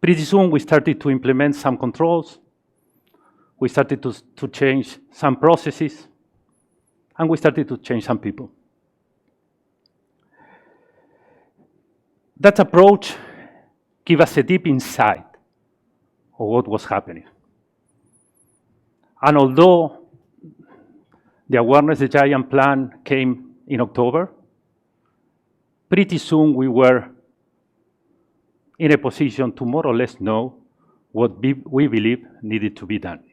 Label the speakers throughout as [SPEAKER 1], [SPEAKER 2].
[SPEAKER 1] Pretty soon, we started to implement some controls. We started to change some processes, and we started to change some people. That approach gave us a deep insight of what was happening. And although the Awareness the Giant plan came in October, pretty soon we were in a position to more or less know what we believe needed to be done.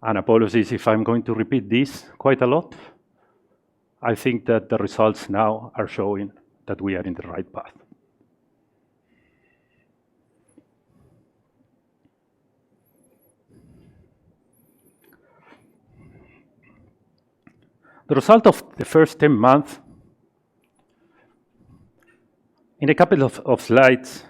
[SPEAKER 1] And apologies if I'm going to repeat this quite a lot. I think that the results now are showing that we are in the right path. The result of the first 10 months, in a couple of slides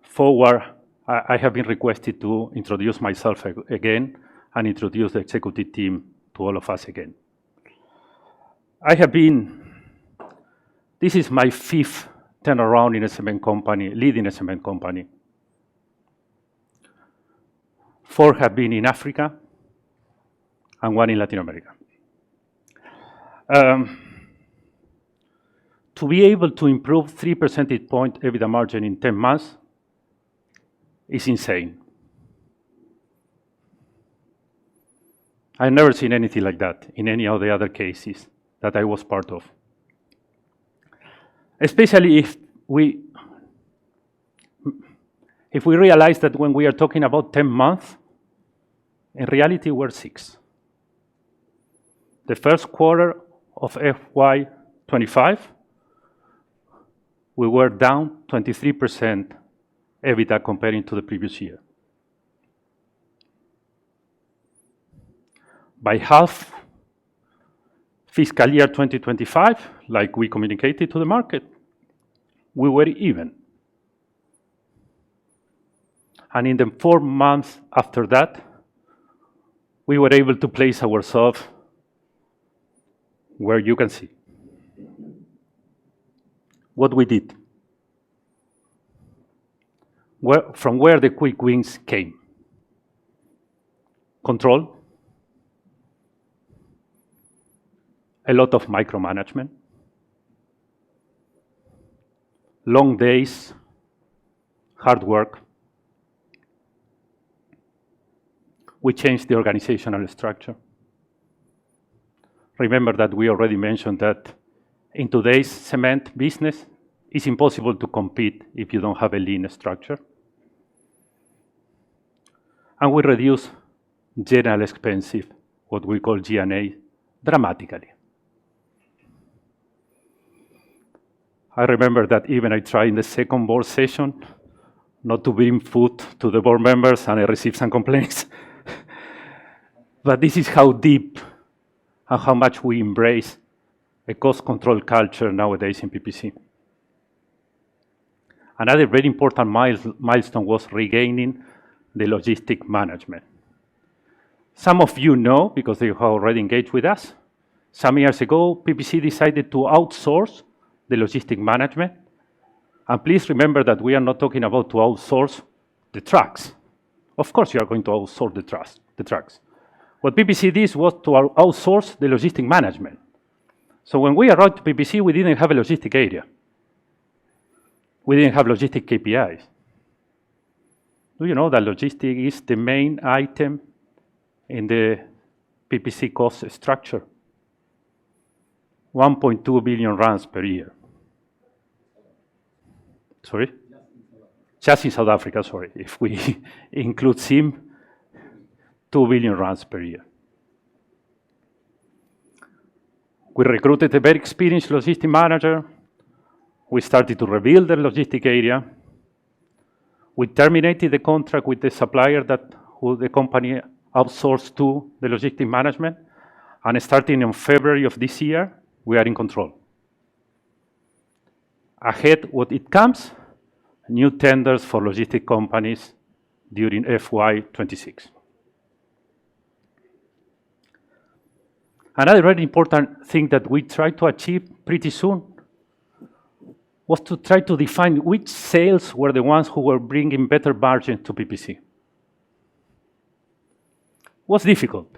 [SPEAKER 1] forward, I have been requested to introduce myself again and introduce the executive team to all of us again. This is my 5th turnaround in a cement company, leading a cement company. 4 have been in Africa and 1 in Latin America. To be able to improve 3 percentage point EBITDA margin in 10 months is insane. I've never seen anything like that in any of the other cases that I was part of. Especially if we realize that when we are talking about 10 months, in reality we're 6. The first quarter of FY25, we were down 23% EBITDA comparing to the previous year. By half fiscal year 2025, like we communicated to the market, we were even. And in the 4 months after that, we were able to place ourselves where you can see what we did, from where the quick wins came. Control, a lot of micromanagement, long days, hard work. We changed the organizational structure. Remember that we already mentioned that in today's cement business, it's impossible to compete if you don't have a lean structure. And we reduce general expenses, what we call G&A, dramatically. I remember that even I tried in the second board session not to bring food to the board members, and I received some complaints. But this is how deep and how much we embrace a cost control culture nowadays in PPC. Another very important milestone was regaining the logistic management. Some of you know, because they have already engaged with us, some years ago, PPC decided to outsource the logistic management. And please remember that we are not talking about to outsource the trucks. Of course, you are going to outsource the trucks. What PPC did was to outsource the logistic management. So when we arrived to PPC, we didn't have a logistic area. We didn't have logistic KPIs. Do you know that logistic is the main item in the PPC cost structure? 1.2 billion rands per year. Sorry? Just in South Africa, sorry. If we include SIM, 2 billion rands per year. We recruited a very experienced logistic manager. We started to rebuild the logistic area. We terminated the contract with the supplier who the company outsourced to the logistic management. And starting in February of this year, we are in control. Ahead, what it comes, new tenders for logistic companies during FY26. Another very important thing that we try to achieve pretty soon was to try to define which sales were the ones who were bringing better margin to PPC. It was difficult,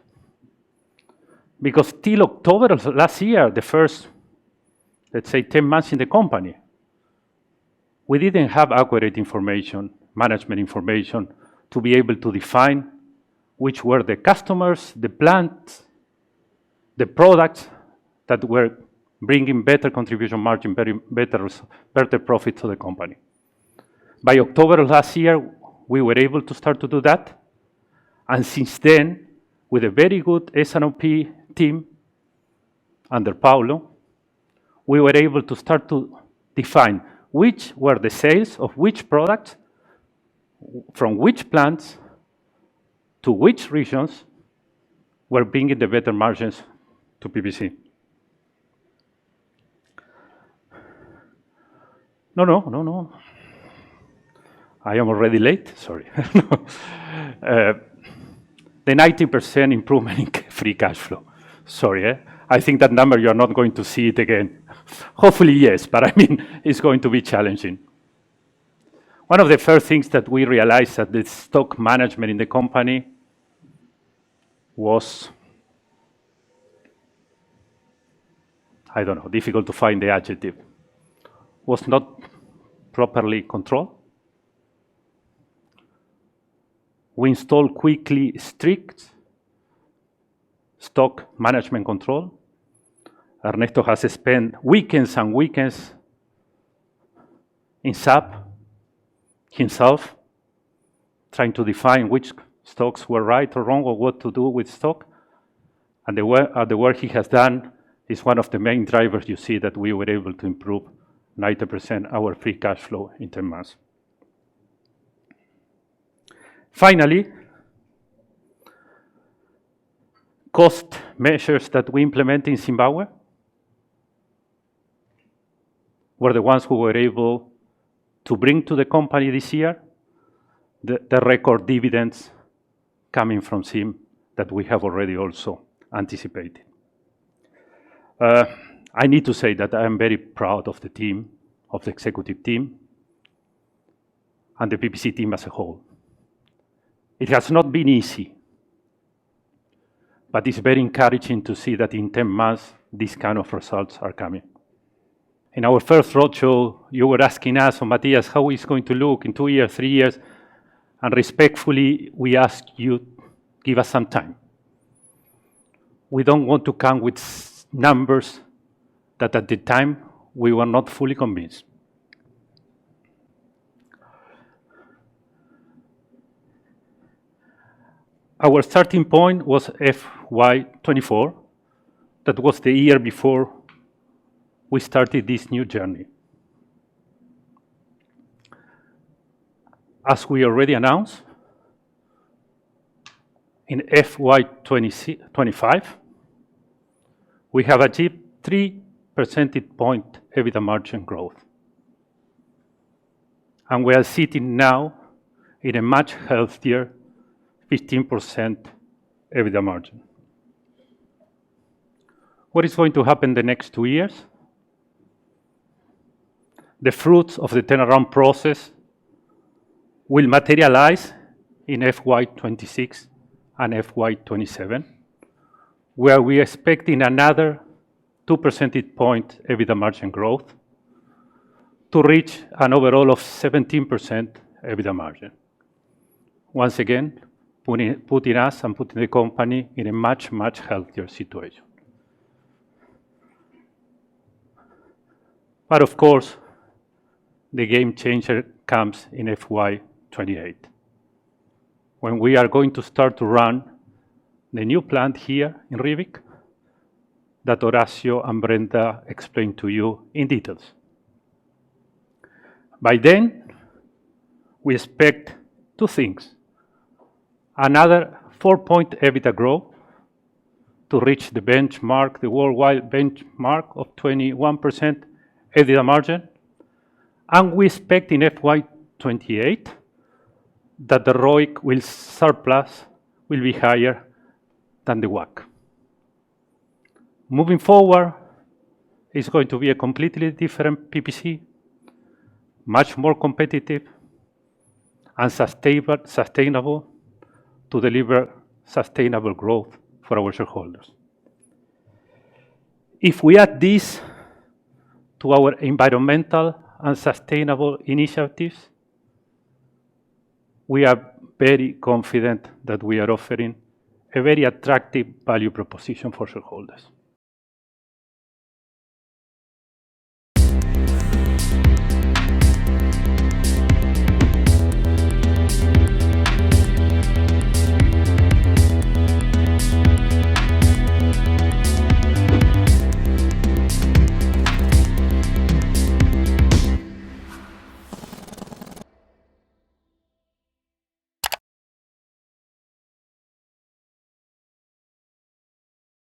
[SPEAKER 1] because till October of last year, the first, let's say, 10 months in the company, we didn't have accurate information, management information, to be able to define which were the customers, the plants, the products that were bringing better contribution margin, better profit to the company. By October of last year, we were able to start to do that. And since then, with a very good S&OP team under Paulo, we were able to start to define which were the sales of which products, from which plants, to which regions were bringing the better margins to PPC. No. I am already late, sorry. The 90% improvement in free cash flow. Sorry, I think that number, you're not going to see it again. Hopefully, yes, but I mean, it's going to be challenging. One of the first things that we realized that the stock management in the company was, I don't know, difficult to find the adjective, was not properly controlled. We installed quickly strict stock management control. Ernesto has spent weekends and weekends in SAP himself, trying to define which stocks were right or wrong, or what to do with stock. And the work he has done is one of the main drivers you see that we were able to improve 90% our free cash flow in 10 months. Finally, cost measures that we implemented in Zimbabwe were the ones who were able to bring to the company this year the record dividends coming from Zim that we have already also anticipated. I need to say that I am very proud of the team, of the executive team, and the PPC team as a whole. It has not been easy, but it's very encouraging to see that in 10 months, these kind of results are coming. In our first roadshow, you were asking us, Matias, how it's going to look in 2 years, 3 years, and respectfully, we ask you, give us some time. We don't want to come with numbers that at the time we were not fully convinced. Our starting point was FY24. That was the year before we started this new journey. As we already announced, in FY25, we have achieved 3 percentage point EBITDA margin growth. And we are sitting now in a much healthier 15% EBITDA margin. What is going to happen the next 2 years? The fruits of the turnaround process will materialize in FY26 and FY27, where we are expecting another 2 percentage point EBITDA margin growth to reach an overall of 17% EBITDA margin. Once again, putting us and putting the company in a much, much healthier situation. But of course, the game changer comes in FY28, when we are going to start to run the new plant here in Riebeeck that Horacio and Brenda explained to you in details. By then, we expect 2 things. Another 4-point EBITDA growth to reach the benchmark, the worldwide benchmark of 21% EBITDA margin. And we expect in FY28 that the ROIC will be higher than the WACC. Moving forward, it's going to be a completely different PPC. much more competitive, and sustainable to deliver sustainable growth for our shareholders. If we add this to our environmental and sustainable initiatives, we are very confident that we are offering a very attractive value proposition for shareholders.